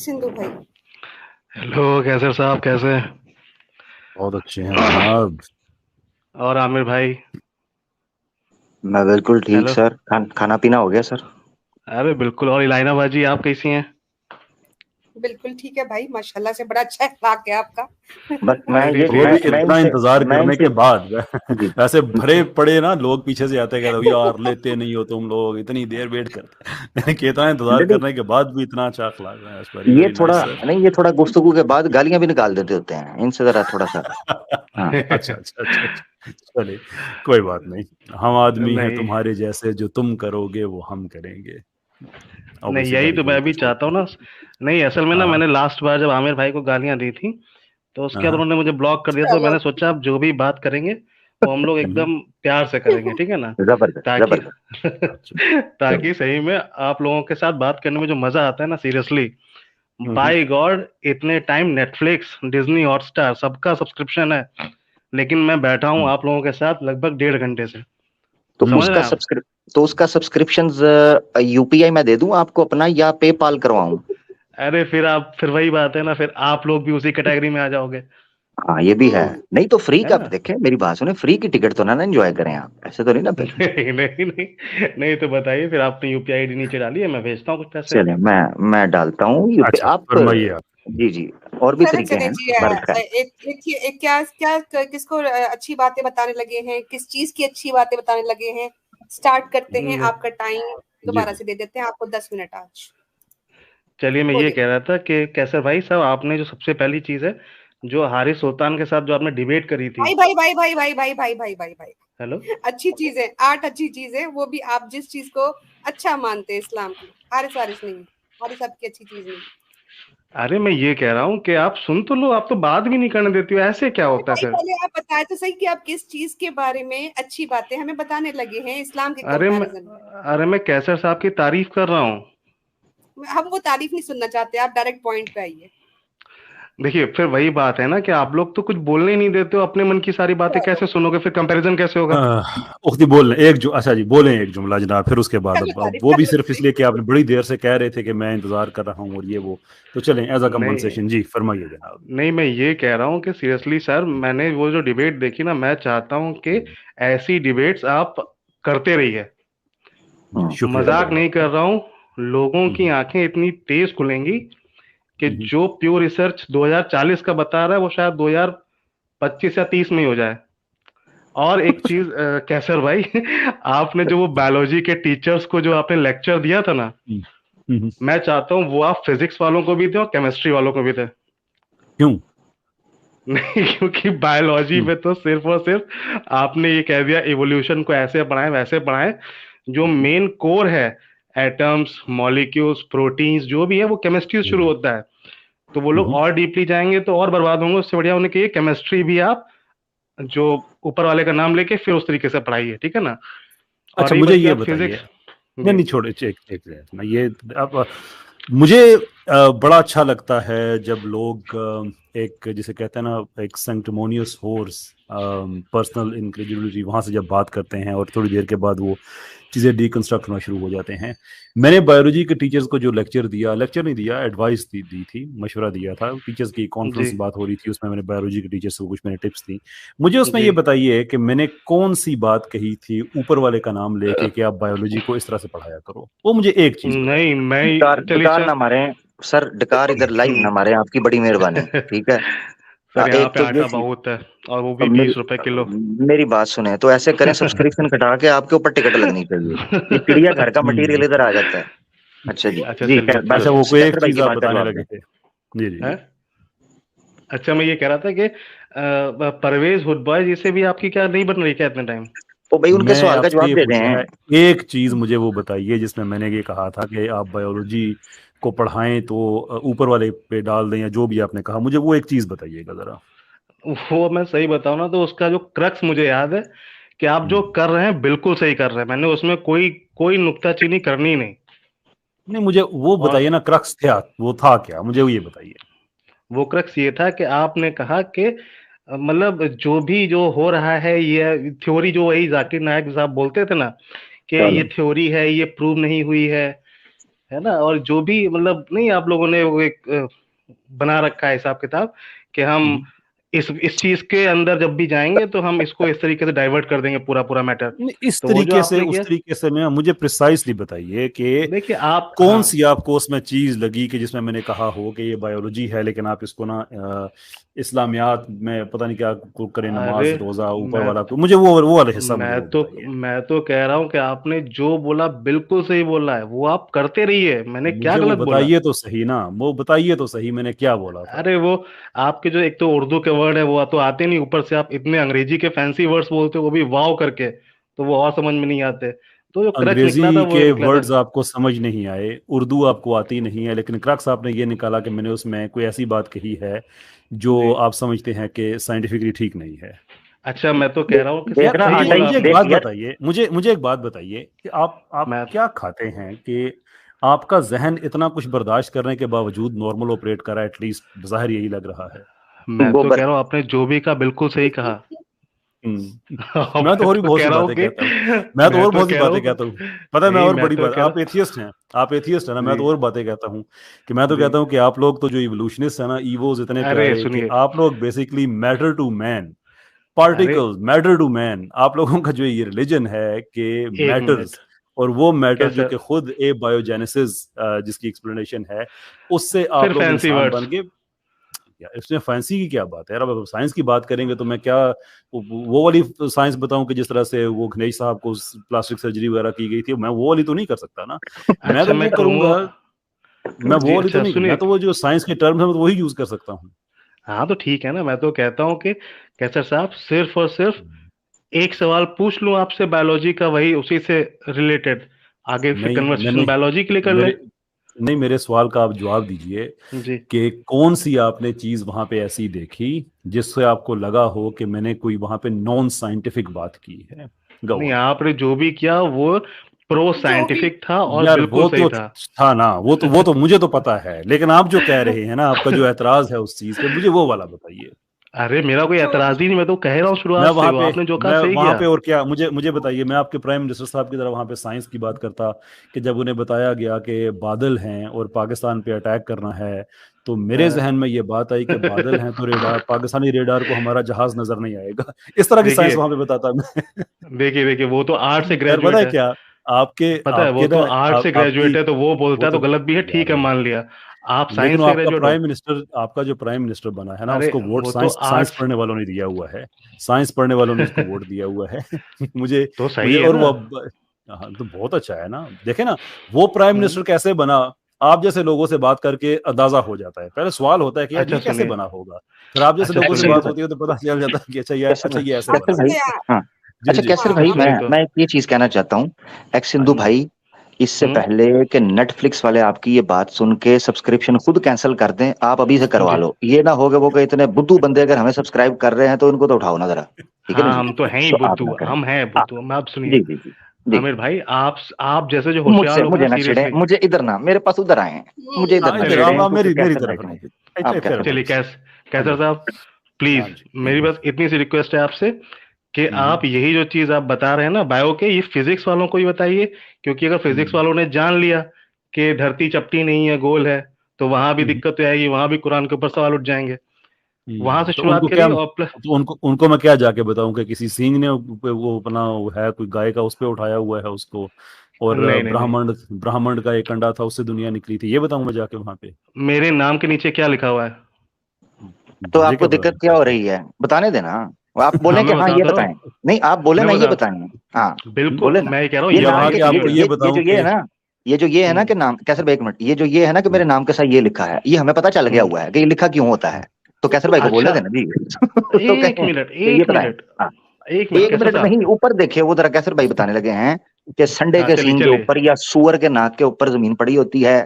सिंधु भाई। हेलो कैसर साहब, कैसे हैं? बहुत अच्छे हैं जनाब। और आमिर भाई? मैं बिल्कुल ठीक हेलो। सर। खाना पीना हो गया सर। अरे बिल्कुल। और इलाइना बाजी, आप कैसी हैं? बिल्कुल ठीक है भाई, माशाल्लाह से बड़ा अच्छा अखलाक है आपका। बस मैं नहीं ये नहीं, वो ठीक भी है। मैं इतना इनसे इंतजार मैं करने इनसे के बाद जी वैसे भरे पड़े ना लोग पीछे से आते कहते यार लेते नहीं हो तुम लोग, इतनी देर वेट करते हैं। मैंने कहता है इंतजार नहीं करने के बाद भी इतना अच्छा अखलाक है। वेरी ये वेरी थोड़ा नाइस सर। नहीं, ये थोड़ा गुफ्तगू के बाद गालियां भी निकाल देते होते हैं, इनसे जरा थोड़ा सा। हाँ। अच्छा अच्छा अच्छा अच्छा। चलिए, कोई बात नहीं। हम आदमी हैं नहीं तुम्हारे जैसे, जो तुम करोगे वो हम करेंगे। नहीं, ऑब्वियसली यही वेरी तो मैं गुड। भी चाहता हूँ ना। नहीं, असल में ना, हाँ मैंने लास्ट बार जब आमिर भाई को गालियां दी थी, तो उसके बाद हाँ। उन्होंने मुझे ब्लॉक कर दिया। तो चलो मैंने सोचा अब जो भी बात करेंगे वो हम लोग हम्म, एकदम प्यार से करेंगे, ठीक है ना? जबरदस्त ताकि जबरदस्त। अच्छा। ताकि सही में आप लोगों के साथ बात करने में जो मजा आता है ना, सीरियसली, हम्म, बाय गॉड, इतने टाइम नेटफ्लिक्स, डिज्नी हॉटस्टार सबका सब्सक्रिप्शन है, लेकिन मैं बैठा हूँ हम्म, आप लोगों के साथ लगभग 1.5 घंटे से। तो समझ रहे उसका हैं आप? सब्सक्रिप तो उसका सब्सक्रिप्शन यूपीआई मैं दे दूं आपको अपना, या पेपाल करवाऊं? अरे फिर वही बात है ना, फिर आप लोग भी उसी कैटेगरी में आ जाओगे, हाँ ये भी है। नहीं तो फ्री है का ना? देखें, मेरी बात सुने, फ्री की टिकट तो ना एंजॉय करें आप, ऐसे तो नहीं ना फिर। नहीं नहीं नहीं। नहीं तो बताइए, फिर आपने यूपीआई आईडी नीचे डाली है, मैं भेजता हूँ कुछ पैसे। चलिए मैं डालता हूँ यूपी अच्छा आप। फरमाइए आप। जी जी। और भी चले तरीके चले हैं जी। ना भारत का। एक क्या क्या किसको अच्छी बातें बताने लगे हैं, किस चीज की अच्छी बातें बताने लगे हैं। स्टार्ट करते हैं, न- आपका टाइम जी दोबारा जी। से दे देते हैं आपको 10 मिनट आज। चलिए, मैं ये बोलिए। कह रहा था कि कैसर भाई साहब, आपने जो सबसे पहली चीज है, जो हारिस सुल्तान के साथ जो आपने डिबेट करी थी। भाई भाई भाई भाई भाई भाई भाई भाई भाई भाई हेलो। अच्छी चीज है, आर्ट अच्छी चीज है, वो भी आप जिस चीज को अच्छा मानते हैं इस्लाम की। हारिस वारिस नहीं, हारिस आपकी अच्छी चीज नहीं। अरे मैं ये कह रहा हूँ कि आप सुन तो लो, आप तो बात भी नहीं करने देती हो, ऐसे क्या अरे होता है भाई फिर? पहले आप बताए तो सही कि आप किस चीज के बारे में अच्छी बातें हमें बताने लगे हैं इस्लाम के अरे मैं कंपैरिजन में। अरे मैं कैसर साहब की तारीफ कर रहा हूँ। हम वो तारीफ नहीं सुनना चाहते, आप डायरेक्ट पॉइंट पे आइए। देखिए, फिर वही बात है ना कि आप लोग तो कुछ बोलने ही नहीं देते हो, अपने मन की सारी बातें चलो कैसे सुनोगे? फिर कंपैरिजन कैसे होगा? उख्ती बोल रहे एक जो अच्छा जी बोले एक जुमला जनाब, फिर उसके बाद अब तारीफ वो कर भी लो सिर्फ जी। इसलिए कि आपने बड़ी देर से कह रहे थे कि मैं इंतजार कर रहा हूँ और ये वो। तो चलें एज अ नहीं कंपनसेशन जी फरमाइए जनाब। नहीं, मैं ये कह रहा हूँ कि सीरियसली सर, मैंने वो जो डिबेट देखी ना, मैं चाहता हूँ कि ऐसी डिबेट्स आप करते रहिए। जी शुक्रिया मजाक जनाब। नहीं कर रहा हूँ। लोगों की हम्म, आंखें इतनी तेज खुलेंगी कि हम्म, जो प्योर रिसर्च 2040 का बता रहा है, वो शायद 2025 या 30 में ही हो जाए। और एक चीज, कैसर भाई, आपने जो वो बायोलॉजी के टीचर्स को जो आपने लेक्चर दिया था ना, हम्म, हम्म, मैं चाहता हूँ वो आप फिजिक्स वालों को भी दें और केमिस्ट्री वालों को भी दें। क्यों? नहीं, क्योंकि बायोलॉजी हम्म, में तो सिर्फ और सिर्फ आपने ये कह दिया इवोल्यूशन को ऐसे पढ़ाएं वैसे पढ़ाएं। जो हम्म, मेन कोर है, एटम्स, मॉलिक्यूल्स, प्रोटीन्स, जो भी है, वो केमिस्ट्री से शुरू हम्म, होता है। तो वो लोग हम्म। और डीपली जाएंगे तो और बर्बाद होंगे। उससे बढ़िया उन्हें कहिए केमिस्ट्री भी आप जो ऊपर वाले का नाम लेके फिर उस तरीके से पढ़ाइए, ठीक है ना? और अच्छा रही मुझे बात की ये बात बताइए। फिजिक्स। नहीं जी। नहीं छोड़े, एक एक मिनट ना ये। अब मुझे बड़ा अच्छा लगता है जब लोग एक जिसे कहते हैं ना एक सेंक्टिमोनियस होर्स, पर्सनल इनक्रेडिबिलिटी, वहां से जब बात करते हैं और थोड़ी देर के बाद वो चीज़ें डिकंस्ट्रक्ट होना शुरू हो जाते हैं। मैंने बायोलॉजी के टीचर्स को जो लेक्चर नहीं दिया, एडवाइस दी थी, मशवरा दिया था। टीचर्स की कॉन्फ्रेंस जी। की बात हो रही थी, उसमें मैंने बायोलॉजी के टीचर्स को कुछ मैंने टिप्स दी। मुझे उसमें जी। ये बताइए कि मैंने कौन सी बात कही थी ऊपर वाले का नाम लेके कि आप बायोलॉजी को इस तरह से पढ़ाया करो, वो मुझे एक चीज नहीं, बताइए। डकार मैं चलिए डकार सर। ना मारे सर, डकार इधर लाइव ना मारे, आपकी बड़ी मेहरबानी। ठीक है। सर, यहाँ एक पे तो ये आटा चीज। बहुत है, और वो भी अब 20 रुपए किलो। मेरी बात सुने तो ऐसे करें, सब्सक्रिप्शन कटा के आपके ऊपर टिकट लगनी चाहिए। ये चिड़िया घर का मटेरियल हम्म। इधर आ जाता है। अच्छा जी अच्छा, जी, चलिए अच्छा चलिए। वो कोई एक कैसर भाई चीज की आप बात का बताने जवाब दें। लगे थे। जी जी हैं? जी। अच्छा, मैं ये कह रहा था कि परवेज हुड बॉय जी से भी आपकी क्या नहीं बन रही क्या इतने टाइम? तो भाई उनके मैं सवाल का आपसे जवाब ये दे पूछ दें। रहा है, एक चीज मुझे वो बताइए जिसमें मैंने ये कहा था कि आप बायोलॉजी को पढ़ाएं तो ऊपर वाले पे डाल दें, या जो भी आपने कहा, मुझे वो एक चीज बताइएगा जरा। वो मैं सही बताऊं ना, तो उसका जो क्रक्स मुझे याद है कि आप जो हम्म। कर रहे हैं बिल्कुल सही कर रहे हैं। मैंने उसमें कोई कोई नुक्ताचीनी करनी नहीं। नहीं मुझे वो और बताइए ना, क्रक्स था वो था क्या, मुझे वो ये बताइए। वो क्रक्स ये था कि आपने कहा कि मतलब जो भी जो हो रहा है, ये थ्योरी, जो वही जाकिर नायक साहब बोलते थे ना कि ये चलो थ्योरी है, ये प्रूव नहीं हुई है। है ना। और जो भी मतलब नहीं, आप लोगों ने वो एक बना रखा है हिसाब किताब कि हम इस चीज के अंदर जब भी जाएंगे तो हम इसको इस तरीके से डाइवर्ट कर देंगे पूरा पूरा मैटर। इस तो वो जो तरीके से, आपने उस किया, तरीके से मैं, मुझे प्रिसाइसली बताइए कि देखिए आप, कौन हाँ, सी आपको उसमें चीज लगी कि जिसमें मैंने कहा हो कि ये बायोलॉजी है, लेकिन आप इसको ना इस्लामियात में पता नहीं क्या करें, अरे नमाज रोजा ऊपर मैं वाला, तो मुझे वो वाला हिस्सा मुझे वो बताइए। मैं तो कह रहा हूँ कि आपने जो बोला बिल्कुल सही बोला है, वो आप करते रहिए, मैंने क्या मुझे वो गलत बोला। बताइए तो सही ना, वो बताइए तो सही मैंने क्या बोला था। अरे वो आपके जो एक तो उर्दू के वर्ड है वो तो आते नहीं, ऊपर से आप इतने अंग्रेजी के फैंसी वर्ड्स बोलते हो वो भी वाव करके, तो वो और समझ में नहीं आते। तो जो क्रच निकला था अंग्रेजी वो के निकला था। वर्ड्स आपको समझ नहीं आए, उर्दू आपको आती नहीं है, लेकिन क्रक्स आपने ये निकाला कि मैंने उसमें कोई ऐसी बात कही है जो जी, आप समझते हैं कि साइंटिफिकली ठीक नहीं है। अच्छा मैं तो कह रहा हूँ कि यार देखना सही मुझे बोला आटा मुझे एक आपने। देख बात यार। बताइए, मुझे एक बात बताइए कि आप मैं क्या खाते हैं कि आपका जहन इतना कुछ बर्दाश्त करने के बावजूद नॉर्मल ऑपरेट कर रहा है, एटलीस्ट ज़ाहिर यही लग रहा है। मैं तो गोबर। कह रहा हूँ आपने जो भी कहा बिल्कुल सही कहा। मैं तो मैं और भी तो बहुत कह सी रहा हूँ बातें कि कहता हूँ, मैं तो मैं और तो बहुत सी कह रहा बातें हूँ कहता हूँ। पता है, मैं नहीं, और मैं बड़ी तो बात, कह आप रहा एथियस्ट हैं, आप एथियस्ट है ना, मैं जी तो और बातें कहता हूँ कि मैं तो जी। कहता हूँ कि आप लोग तो जो इवोल्यूशनिस्ट है ना, ईवोज इतने अरे प्यारे कि सुनिए, आप लोग बेसिकली मैटर टू मैन, अरे पार्टिकल्स मैटर टू मैन, आप लोगों का जो ये रिलीजन है कि एक मैटर्स, मिनट, और वो मैटर जो कैसे, कि खुद ए बायोजेनेसिस जिसकी एक्सप्लेनेशन है, उससे फिर आप लोग फैंसी इंसान वर्ड्स। बन के। यार इसमें फैंसी की क्या बात है यार, अब साइंस की बात करेंगे तो मैं क्या वो वाली साइंस बताऊं कि जिस तरह से वो गणेश साहब को प्लास्टिक सर्जरी वगैरह की गई थी, मैं वो वाली तो नहीं कर सकता ना। मैं अच्छा तो मैं वो कहूँगा, करूंगा, मैं वो जी वाली तो अच्छा नहीं, मैं सुनिए, तो वो जो साइंस के टर्म्स है मैं तो वही यूज कर सकता हूँ। हाँ तो ठीक है ना, मैं तो कहता हूँ कि कैसर साहब सिर्फ और सिर्फ एक सवाल पूछ लूँ आपसे बायोलॉजी का, वही उसी से रिलेटेड, आगे फिर नहीं कन्वर्सेशन मैंने, बायोलॉजी के लिए कर लें। मेरे नहीं, मेरे सवाल का आप जवाब दीजिए जी, कि कौन सी आपने चीज वहां पे ऐसी देखी जिससे आपको लगा हो कि मैंने कोई वहां पे नॉन साइंटिफिक बात की है। नहीं गो। आपने जो भी किया वो प्रो जो भी साइंटिफिक था और यार बिल्कुल वो सही तो था। था ना, वो तो मुझे तो पता है, लेकिन आप जो कह रहे हैं ना, आपका जो एतराज है उस चीज पे, मुझे वो वाला बताइए। अरे मेरा कोई जो एतराज ही नहीं, मैं तो कह रहा हूँ मैं शुरुआत से, वहां वो पे आपने जो कहा मैं सही वहां किया। पे और क्या, मुझे मुझे बताइए, मैं आपके प्राइम मिनिस्टर साहब की तरह वहां पे साइंस की बात करता कि जब उन्हें बताया गया कि बादल हैं और पाकिस्तान पे अटैक करना है, तो मेरे हाँ। जहन में ये बात आई कि बादल हैं तो रेडार, पाकिस्तानी रेडार को हमारा जहाज नजर नहीं आएगा। इस तरह की साइंस देखिए वहां पे बताता मैं। देखिए देखिए, वो तो आर्ट से यार पता ग्रेजुएट है है। क्या, आपके पता है वो आपके तो ना, आर्ट से आपकी, ग्रेजुएट है, तो वो बोलता वो है तो तो गलत भी है, ठीक है यार, मान लिया। आप लेकिन साइंस वो से आपका ग्रेजुएट हो। प्राइम मिनिस्टर, आपका जो प्राइम मिनिस्टर बना है ना, अरे उसको वोट वो तो साइंस साइंस आर्ट्स। पढ़ने वालों ने दिया हुआ है, साइंस पढ़ने वालों ने उसको वोट दिया हुआ है। मुझे तो मुझे सही है और ना। वो हाँ, तो बहुत अच्छा है ना, देखे ना वो प्राइम हम्म। मिनिस्टर कैसे बना। आप जैसे लोगों से बात करके अंदाजा हो जाता है, पहले सवाल होता है कि यार अच्छा ये कैसे सुनिए, बना होगा, फिर आप जैसे अच्छा लोगों से सुनिए, सिंधु बात भाई, होती है तो पता चल जाता है कि कैसर अच्छा भाई, ये ऐसे हम बना कैसर है। भाई। उसके हाँ। जी अच्छा जी कैसर हाँ भाई, अच्छा हम मैं सुनिए तो, मैं एक ये चीज कहना चाहता हूँ। एक हाँ सिंधु जी। भाई, इससे हम्म, पहले कि नेटफ्लिक्स वाले आपकी ये बात सुन के सब्सक्रिप्शन खुद कैंसिल कर दें, आप अभी से करवा जी लो। ये ना हो कि वो कोई इतने बुद्धू बंदे अगर हमें सब्सक्राइब कर रहे हैं तो इनको तो उठाओ ना जरा। ठीक है ना हाँ जी। हम तो हैं ही सो आप ना बुद्धू, करें। हम हैं हाँ। बुद्धू, मैं आप सुनिए। जी जी जी। जी। आमिर भाई, आप जैसे जो होशियार मुझसे लोग हैं ना मुझे ना छिड़े, सीरियसली। मुझे इधर ना, मेरे पास उधर आए हैं। मुझे इधर हाँ ना इधर चलिए आप छिड़े ठीक, मेरी क्योंकि मेरी कैसर भाई तरफ सुने। आए, आप इतने कैसर तरफ भाई। आए। चलिए हाँ कैसर जी। साहब हाँ प्लीज, जी। मेरी बस इतनी सी रिक्वेस्ट है आपसे कि हम्म, आप यही जो चीज आप बता रहे हैं ना बायो के, ये फिजिक्स वालों को ही बताइए, क्योंकि अगर फिजिक्स हम्म, वालों ने जान लिया कि धरती चपटी नहीं है गोल है, तो वहां भी हम्म, दिक्कत आएगी, वहां भी कुरान के ऊपर सवाल उठ जाएंगे। वहां से तो शुरुआत उनको क्या, करिए और प्लस, तो उनको मैं क्या जाके बताऊं कि किसी सिंह ने वो अपना वो है कोई गाय का उस पे उठाया हुआ है उसको, और नहीं नहीं नहीं, ब्राह्मण ब्राह्मण का एक अंडा था उससे दुनिया निकली थी, ये बताऊं मैं जाके वहां पे। मेरे नाम के नीचे क्या लिखा हुआ है? तो तो मुझे आपको क्या पता दिक्कत क्या लिखा हो है। रही है, बताने देना। आप हाँ बोले कि मैं हाँ बता ये तो रहा बताएं। हूँ, नहीं आप बोले ना मैं ये बता, बताएं। हाँ। बिल्कुल बोले ना। मैं कह रहा हूँ ये ये या ना वहां बताइए के कि आपको ये, ये ये जो बताऊं ये कि है ना, ये जो ये है ना हम्म कि नाम कैसर भाई, एक मिनट, ये जो ये है ना कि मेरे नाम के साथ ये लिखा है, ये हमें पता चल गया हम्म, हुआ है कि ये लिखा क्यों होता है। तो कैसर भाई को बोलने अच्छा देना जी। तो एक कहें मिनट कि ये एक बताएं। मिनट हाँ। एक मिनट एक कैसर मिनट साहब, नहीं, ऊपर देखिए वो जरा कैसर भाई बताने लगे हैं कि संडे हाँ के चलिए सींग के चलिए, ऊपर या सुअर के नाक के ऊपर जमीन पड़ी होती है।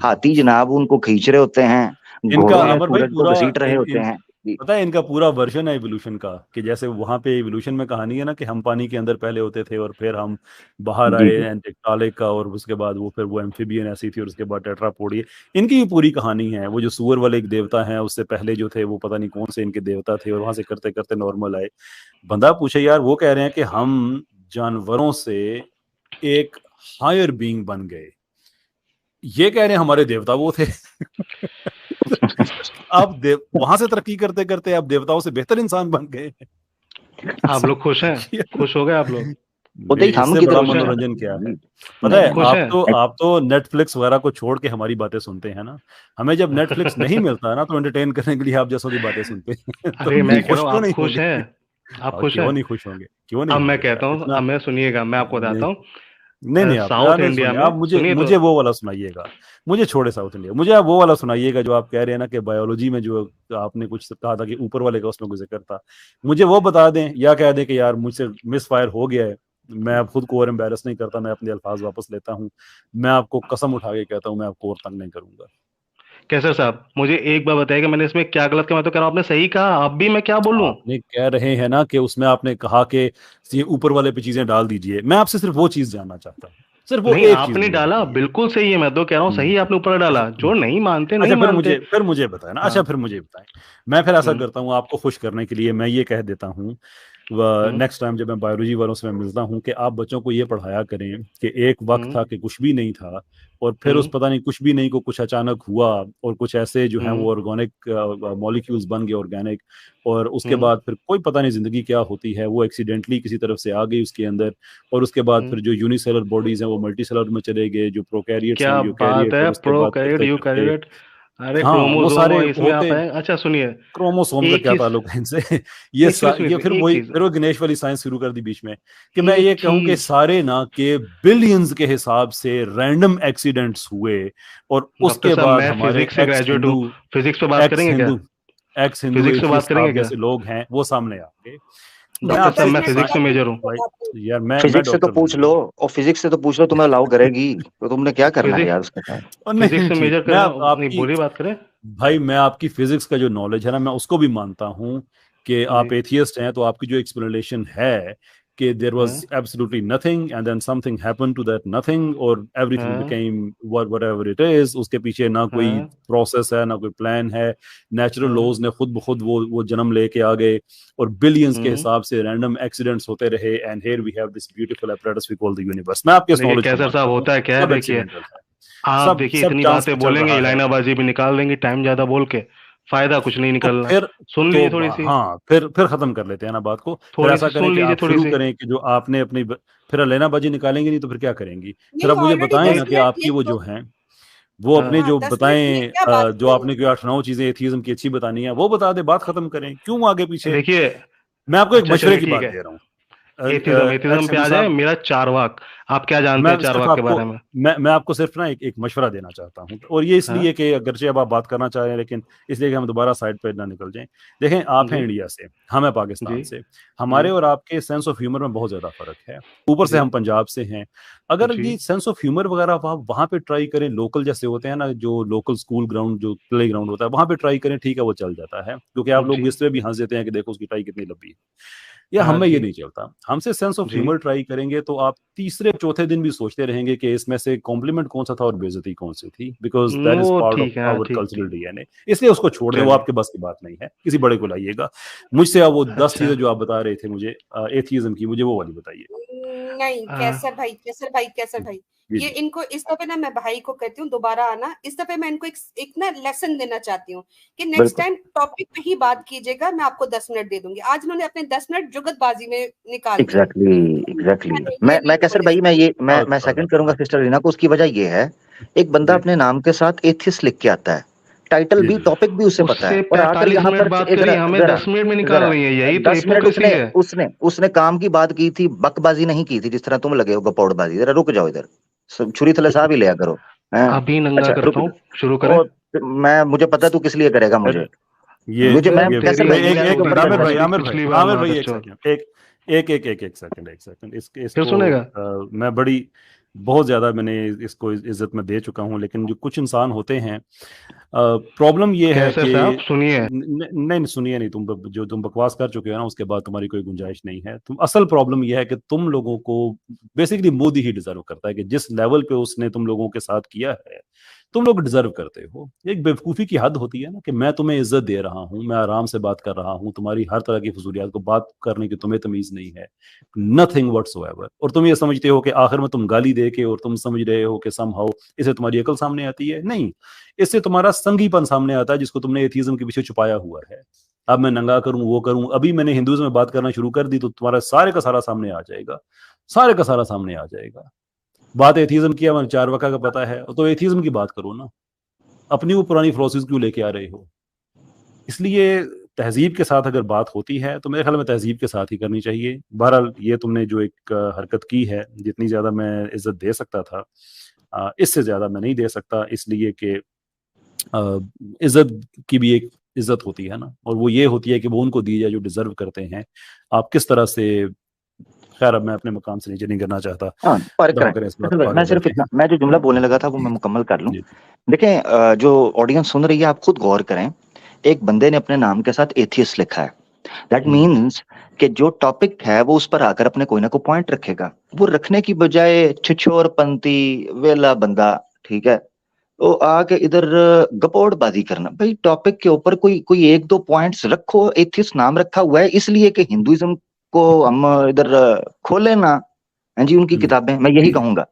हाथी जनाब उनको खींच रहे होते हैं, इनका घोड़े हैं अमर भाई सूरज को पूरा घसीट रहे होते हैं जी। पता है इनका पूरा वर्जन है एवोल्यूशन का, कि जैसे वहां पे एवोल्यूशन में कहानी है ना कि हम पानी के अंदर पहले होते थे और फिर हम बाहर जी आए जी। एंटिक्टालिक का, और उसके बाद वो फिर वो एम्फीबियन ऐसी थी और उसके बाद टेट्रापोडिया। इनकी भी पूरी कहानी है, वो जो सुअर वाले एक देवता हैं उससे पहले जो थे वो पता नहीं कौन से इनके देवता थे, और वहां से करते करते नॉर्मल आए। बंदा पूछे यार, वो कह रहे हैं कि हम जानवरों से एक हायर बीइंग बन गए। ये कह रहे हैं हमारे देवता वो थे। आप वहां से तरक्की करते करते आप देवताओं से बेहतर इंसान बन गए। आप लोग खुश हैं? खुश हो गए आप लोग? उदय, हम इससे किधर बड़ा खुश हैं? मनोरंजन क्या है? पता है, खुश हैं? आप तो नेटफ्लिक्स वगैरह को छोड़ के हमारी बातें सुनते हैं ना। हमें जब नेटफ्लिक्स नहीं मिलता है ना, तो एंटरटेन करने के लिए आप जैसों की बातें सुनते हैं। तो अरे मैं कह खुश रहा हूँ, क्यों आप नहीं खुश होंगे? हैं? आप खुश क्यों हैं? नहीं खुश होंगे, क्यों नहीं अब मैं होंगे कहता यार, हूँ, इतना अब मैं सुनिएगा, मैं आपको नहीं बताता हूँ। नहीं नहीं आप साउथ नहीं इंडिया सुनिए, में, आप मुझे सुनिए मुझे तो। वो वाला सुनाइएगा। मुझे छोड़े साउथ इंडिया, मुझे आप वो वाला सुनाइएगा जो आप कह रहे हैं ना कि बायोलॉजी में जो आपने कुछ कहा था कि ऊपर वाले का उसमें कुछ जिक्र था। मुझे वो बता दें, या कह दें कि यार मुझसे मिस फायर हो गया है, मैं अब खुद को और एम्बेरस नहीं करता, मैं अपने अल्फाज वापस लेता हूँ, मैं आपको कसम उठा के कहता हूँ मैं आपको और तंग नहीं करूंगा। कैसर साहब, मुझे एक बार बताइए कि मैंने इसमें क्या गलत किया? मैं तो कह रहा हूँ आपने सही कहा, अब भी मैं क्या बोलूं? आपने कह रहे हैं ना कि उसमें आपने कहा कि ये ऊपर वाले पे चीजें डाल दीजिए, मैं आपसे सिर्फ वो चीज जानना चाहता हूँ, सिर्फ वो नहीं, एक चीज आपने मुझे डाला, बताइए। बिल्कुल सही है, मैं तो कह रहा हूँ हम्म, सही आपने ऊपर अच्छा डाला। जो नहीं मानते, नहीं अच्छा, मानते। फिर मुझे बताएं ना। हाँ। अच्छा, फिर मुझे बताएं। मैं फिर ऐसा हम्म। करता हूँ, आपको खुश करने के लिए मैं ये कह देता हूँ, हम्म। नेक्स्ट टाइम जब मैं बायोलॉजी वालों से मैं मिलता हूँ, कि आप बच्चों को ये पढ़ाया करें कि एक वक्त हम्म। था कि कुछ भी नहीं था, और फिर उस हम्म। पता नहीं कुछ भी नहीं को कुछ अचानक हुआ, और कुछ ऐसे जो हैं हम्म। वो ऑर्गेनिक मॉलिक्यूल्स बन गए, ऑर्गेनिक, और उसके हम्म। बाद फिर कोई पता नहीं जिंदगी क्या होती है, वो एक्सीडेंटली किसी तरफ से आ गई उसके अंदर, और उसके बाद हम्म। फिर जो यूनिसेलर बॉडीज हैं वो मल्टीसेलर में चले गए, जो प्रोकैरियोट्स हैं क्या बात यूकैरियोट, है! और उसके बाद प्रोकैरियोट, करते करते यूकैरियोट। अरे हाँ वो क्रोमोसोम सारे इसमें आप होते। हैं। अच्छा सुनिए, क्रोमोसोम का एक क्या चीज। ताल्लुक है इनसे? नहीं, सुनिए सुनिए ये सुनिए, फिर एक वही, चीज, फिर वो गणेश वाली साइंस शुरू कर दी बीच में, कि मैं एक ये कहूं कि चीज। सारे ना के बिलियंस के हिसाब से रैंडम एक्सीडेंट्स हुए, और डॉक्टर उसके साहब, बाद मैं हमारे फिजिक्स से ग्रेजुएट हूँ। फिजिक्स पे बात एक्स करेंगे क्या? हिंदू एक्स हिंदू फिजिक्स पे बात एथियस्ट करेंगे आप क्या? जैसे लोग हैं वो सामने आ गए। मैं डॉक्टर चलो साहब, आपसे दस मैं मिनट फिजिक्स बाद से में मेजर हूँ। मिलते हैं आपको। यार मैं फिजिक्स से तो डॉक्टर नहीं पूछ हूँ लो, भाई। और फिजिक्स से तो पूछ लो, तुम्हें अलाउ करेगी? तो तुमने क्या करना है यार फिजिक्स उसके साथ? और नहीं फिजिक्स नहीं, से ठीक मेजर है, मैं करें, नहीं आपकी बोलिए, बात करें। भाई मैं आपकी फिजिक्स का जो नॉलेज है ना, मैं उसको भी मानता हूँ कि जी। आप एथियस्ट हैं, तो आपकी जो एक्सप्लेनेशन है कि देयर वाज हाँ। Absolutely nothing and then something happened to that nothing और एवरीथिंग हाँ। बिकेम व्हाटएवर इट इज, उसके पीछे ना कोई हाँ। प्रोसेस है, ना कोई प्लान है, नेचुरल हाँ। लॉज ने खुद ब खुद वो जन्म लेके आ गए, और बिलियंस के हम्म। हिसाब से रैंडम एक्सीडेंट्स होते रहे, and here we have this beautiful apparatus we call the universe. मैं आपके इस देखिए नॉलेज को कैसर साहब, मानता हूँ, होता है क्या है, सब देखिए, एक्सीडेंटल है, आप सब देखिए सब इतनी चांस पे बातें चल बोलेंगे, रहा है। इलाइनाबाजी भी निकाल देंगे, टाइम ज्यादा बोल के फायदा कुछ नहीं तो निकलना। फिर सुन लीजिए थोड़ी सी, हाँ, फिर खत्म कर लेते हैं ना बात को। फिर थोड़ी ऐसा सी करें सुन कि लीजिए, आप थोड़ी शुरू सी। करें कि जो आपने अपनी फिर लेना निकालेंगे नहीं तो फिर क्या करेंगी? फिर नहीं, आप मुझे ऑलरेडी बताएं नहीं। 10 ना कि मिनट आपकी यही वो तो। जो हैं वो हाँ। अपने हाँ, जो 10 मिनट में बताएं, क्या बात जो करेंगे? आपने कोई 8-9 चीजें एथिज्म की अच्छी बतानी है वो बता दे, बात खत्म करें, क्यों आगे पीछे। देखिए, मैं आपको एक अच्छा मशवरे चलिए की ठीक बात है। दे रहा हूँ। एथिज्म, एथिज्म एक्स पे हिंदू आ जाए, साहब, मेरा चारवाक। आप क्या जानते मैं हैं सिर्फ चारवाक के आपको बारे में? मैं आपको सिर्फ ना एक मशवरा देना चाहता हूँ, और ये हाँ। इसलिए कि अगरचे अब आप बात करना चाह रहे हैं, लेकिन इसलिए कि हम दोबारा साइड पे ना निकल जाएं। देखें, आप हैं जी। इंडिया से, हम हैं जी। पाकिस्तान से, जी। हमारे और आपके सेंस ऑफ ह्यूमर में बहुत ज्यादा फर्क है। ऊपर से जी। हम पंजाब से हैं। अगर जी। ये सेंस ऑफ ह्यूमर वगैरह आप वहां पे ट्राई करें, लोकल जैसे होते हैं ना, जो लोकल स्कूल ग्राउंड जो प्ले ग्राउंड होता है वहां पे ट्राई करें, ठीक है वो चल जाता है, क्योंकि आप लोग जी। इसलिए भी हंस देते हैं कि देखो उसकी टाई कितनी लंबी है, या हाँ हमें ये जी। नहीं चलता। हमसे सेंस ऑफ जी। ह्यूमर ट्राई करेंगे तो आप तीसरे चौथे दिन भी सोचते रहेंगे कि इसमें से कॉम्प्लीमेंट कौन सा था और बेइज्जती कौन सी थी, बिकॉज दैट इज वो पार्ट ऑफ ठीक है, हाँ, आवर ठीक कल्चरल ठीक। डीएनए। इसलिए उसको छोड़ दें, वो चलिए। आपके बस की बात नहीं है, किसी बड़े को लाइएगा। मुझसे आप वो 10 अच्छा। चीजें जो आप बता रहे थे मुझे एथिज्म की, मुझे वो वाली बताइए। नहीं, आ, कैसर भाई, कैसर भाई, कैसर भाई, जी ये जी। इनको इस दफे ना, मैं भाई को कहती हूँ दोबारा आना। इस दफे मैं इनको एक ना लेसन देना चाहती हूँ कि नेक्स्ट बिल्कुल। टाइम टॉपिक पे ही बात कीजिएगा। मैं आपको 10 मिनट दे दूंगी। आज इन्होंने अपने 10 मिनट जुगतबाजी में निकाल दिए। Exactly exactly. ये मैं नहीं कैसर बोले। भाई, मैं सेकंड करूंगा सिस्टर रीना को। उसकी वजह ये है, एक बंदा जी अपने नाम के साथ एथिस्ट लिख के आता है, टाइटल जी भी, जी। टॉपिक भी उसे पता है, उससे और आकर 45 यहाँ मिनट पर बात करी, जरा हमें जरा 10 मिनट में निकाल जरा रही है, यही तो 10 मिनट हिपोक्रेसी उसने है। उसने उसने काम की बात की थी, बकबाजी नहीं की थी जिस तरह तुम लगे हो गपौड़बाजी। जरा रुक जाओ इधर, छुरी थले साहब ही लिया करो। हैं? अभी नंगा अच्छा रुक करता हूँ, इधर। शुरू करें। और मैं, मुझे पता है तू किस लिए करेगा मुझे। अरे ये मुझे मैं जब कैसर तेरी भाई, भाई अम्मी मैं एक इसके होती ऊपर मिनट, तो आमिर चर्चा भाई, बचती आमिर भाई, पिछली बार आमिर मार भाई, एक अच्छा होता। सेकंड, एक इसको फिर सुनेगा। मैं बड़ी बहुत ज्यादा मैंने इसको इज्जत में दे चुका हूं, लेकिन जो कुछ इंसान होते हैं, प्रॉब्लम ये है कैसे कि साहब, सुनिए। नहीं सुनिए नहीं, जो तुम बकवास कर चुके हो ना, उसके बाद तुम्हारी कोई गुंजाइश नहीं है। तुम असल प्रॉब्लम ये है कि तुम लोगों को बेसिकली मोदी ही डिजर्व करता है, कि जिस लेवल पे उसने तुम लोगों के साथ किया है, तुम लोग डिजर्व करते हो। एक बेवकूफ़ी की हद होती है ना कि मैं तुम्हें इज्जत दे रहा हूँ, मैं आराम से बात कर रहा हूँ, तुम्हारी हर तरह की फजूलियात को बात करने की तुम्हें तमीज़ नहीं है, नथिंग व्हाट्सोएवर। और तुम ये समझते हो कि आखिर में तुम गाली दे के और तुम समझ रहे हो कि समहाउ इससे तुम्हारी अकल सामने आती है। नहीं, इससे तुम्हारा संगीपन सामने आता है जिसको तुमने एथीज्म के पीछे छुपाया हुआ है। अब मैं नंगा करूं, वो करूं, अभी मैंने हिंदुइज्म में बात करना शुरू कर दी तो तुम्हारा सारे का सारा सामने आ जाएगा, सारे का सारा सामने आ जाएगा। बात एथीज्म की, हमें चारवाका का पता है, तो एथीज्म की बात करो ना, अपनी वो पुरानी फिलॉसफीज क्यों लेके आ रहे हो? इसलिए तहजीब के साथ अगर बात होती है तो मेरे ख्याल में तहजीब के साथ ही करनी चाहिए। बहरहाल ये तुमने जो एक हरकत की है, जितनी ज़्यादा मैं इज्जत दे सकता था इससे ज़्यादा मैं नहीं दे सकता, इसलिए कि इज्जत की भी एक इज्जत होती है ना, और वो ये होती है कि वो उनको दी जाए जो डिजर्व करते हैं। आप किस तरह से, खैर अब मैं अपने मकाम से नीचे नहीं करना चाहता। हाँ, फर्क खुदा है। करे इस बात असल को में मैं आगे सिर्फ बढ़ते इतना, हैं। मैं जो जुमला बोलने लगा था वो मैं मुकम्मल कर लूं। जी देखें, जो ऑडियंस सुन रही है आप खुद गौर करें, एक बंदे ने अपने नाम के साथ एथियस्ट लिखा है। दैट मीन्स कि जो टॉपिक है वो उस पर आकर अपने कोई ना कोई पॉइंट रखेगा। वो रखने की बजाय छिछोरपंती वेला बंदा, ठीक है, तो आके इधर गपोड़बाजी करना। भाई टॉपिक के ऊपर कोई कोई एक दो पॉइंट्स रखो। एथियस्ट नाम रखा हुआ है इसलिए कि हिंदुइज्म को हम इधर खोले ना, हैं जी, उनकी किताबें, मैं यही कहूंगा।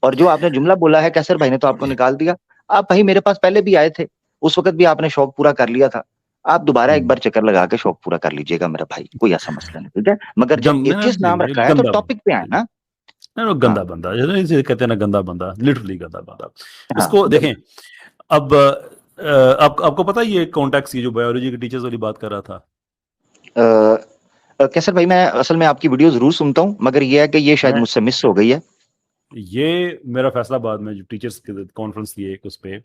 और जो आपने जुमला बोला है कैसर भाई ने तो आपको निकाल दिया। आप भाई मेरे पास पहले भी आए थे, उस वक्त भी आपने शौक पूरा कर लिया था। आप दोबारा एक बार चक्कर लगा के शौक पूरा कर लीजिएगा मेरा भाई, कोई ऐसा मसला नहीं, ठीक है। मगर जब एथियस्ट नाम रखा है तो टॉपिक पे आए ना। गंदा बंदा, जैसे कहते हैं ना, गंदा बंदा, लिटरली गंदा बंदा। हाँ, इसको देखें। अब आपको पता है ये कॉन्टेक्स्ट, ये जो बायोलॉजी के टीचर्स वाली बात कर रहा था, कैसर भाई मैं असल में आपकी वीडियो जरूर सुनता हूँ, मगर ये है कि ये शायद मुझसे मिस हो गई है। ये मेरा फैसलाबाद में जो टीचर्स की कॉन्फ्रेंस थी एक, उस पे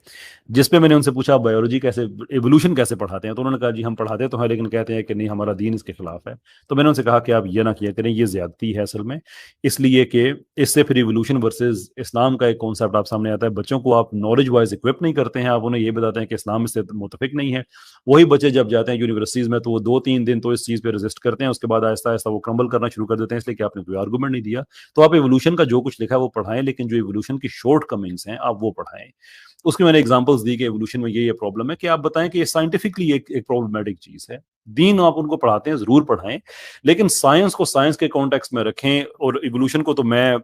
जिस पे मैंने उनसे पूछा बायोलॉजी कैसे, एवोल्यूशन कैसे पढ़ाते हैं, तो उन्होंने कहा जी हम पढ़ाते तो हैं लेकिन कहते हैं कि नहीं हमारा दीन इसके खिलाफ है। तो मैंने उनसे कहा कि आप ये ना किया करें, ये ज्यादती है असल में, इसलिए कि इससे फिर एवोल्यूशन वर्सेस इस्लाम का एक कॉन्सेप्ट आप सामने आता है। बच्चों को आप नॉलेज वाइज इक्विप नहीं करते हैं, आप उन्हें ये बताते हैं कि इस्लाम इससे मुतफिक नहीं है। वही बच्चे जब जाते हैं यूनिवर्सिटीज में तो वो 2-3 दिन तो इस चीज़ पे रेजिस्ट करते हैं, उसके बाद आहिस्ता आहिस्ता वो क्रम्बल करना शुरू कर देते हैं, इसलिए कि आपने कोई आर्गूमेंट नहीं दिया। तो आप एवोल्यूशन का जो कुछ लिखा है वो पढ़ाएं, लेकिन जो एवोल्यूशन की शॉर्ट कमिंग्स हैं आप वो पढ़ाएं। उसकी मैंने एग्जांपल्स दी कि एवोल्यूशन में ये प्रॉब्लम है, कि आप बताएं कि ये साइंटिफिकली एक प्रॉब्लमेटिक चीज है। दीन आप उनको पढ़ाते हैं, जरूर पढ़ाएं, लेकिन साइंस को साइंस के कॉन्टेक्स्ट में रखें। और इवोल्यूशन को तो मैं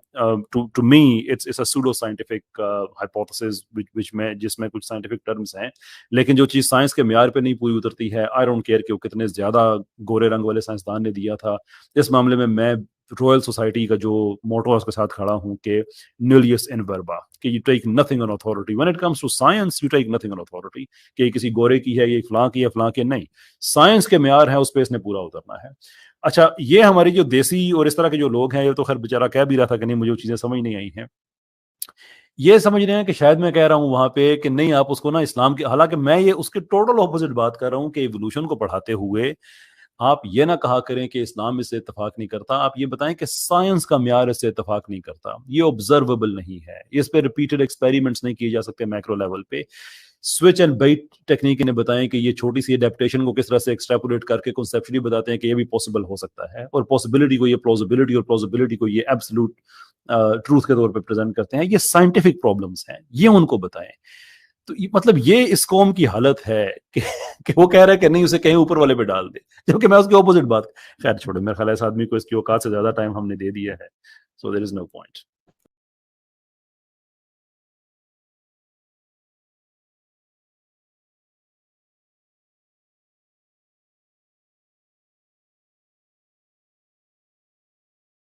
to me it's a pseudo scientific hypothesis which में, जिसमें कुछ साइंटिफिक टर्म्स हैं, लेकिन जो चीज साइंस के म्यार पे नहीं पूरी उतरती है, आई डोंट केयर कि वो कितने ज्यादा गोरे रंग वाले साइंसदान ने दिया था। इस मामले में मैं रॉयल सोसाइटी का जो मोटो है उसके साथ खड़ा हूं कि नुलियस इन वर्बा, कि you take nothing on authority when it comes to science, you take nothing on authority, कि किसी गोरे की है, ये फलां की है, फलां के नहीं, साइंस के म्यार है उस पे इसने पूरा उतरना है। अच्छा, ये हमारी जो देसी और इस तरह के जो लोग हैं, ये तो खैर बेचारा कह भी रहा था कि नहीं मुझे वो चीजें समझ नहीं आई हैं, ये समझ रहे हैं कि शायद मैं कह रहा हूं वहां पे कि नहीं आप उसको ना इस्लाम के, हालांकि मैं ये उसके टोटल ऑपोजिट बात कर रहा हूं कि इवोल्यूशन को पढ़ाते हुए आप ये ना कहा करें कि इस्लाम इससे इत्तेफाक नहीं करता, आप ये बताएं कि साइंस का म्यार इससे इत्तेफाक नहीं करता, ये ऑब्जर्वेबल नहीं है, इस पे रिपीटेड एक्सपेरिमेंट्स नहीं किए जा सकते मैक्रो लेवल पे। स्विच एंड बाइट टेक्निक ने बताएं कि ये छोटी सी अडेप्टेशन को किस तरह से एक्सट्रैपोलेट करके कॉन्सेप्चुअली बताते हैं कि ये भी पॉसिबल हो सकता है, और पॉसिबिलिटी को ये प्लॉजिबिलिटी, और प्लॉजिबिलिटी को ये एब्सोल्यूट ट्रूथ के तौर पे प्रेजेंट करते हैं। ये साइंटिफिक प्रॉब्लम्स हैं, ये उनको बताएं। तो मतलब ये इस कौम की हालत है कि वो कह रहा है कि नहीं उसे कहीं ऊपर वाले पे डाल दे, जबकि मैं उसके ऑपोजिट बात, खैर छोड़े, मेरे ख्याल है इस आदमी को इसकी औकात से ज्यादा टाइम हमने दे दिया है, so there is no point.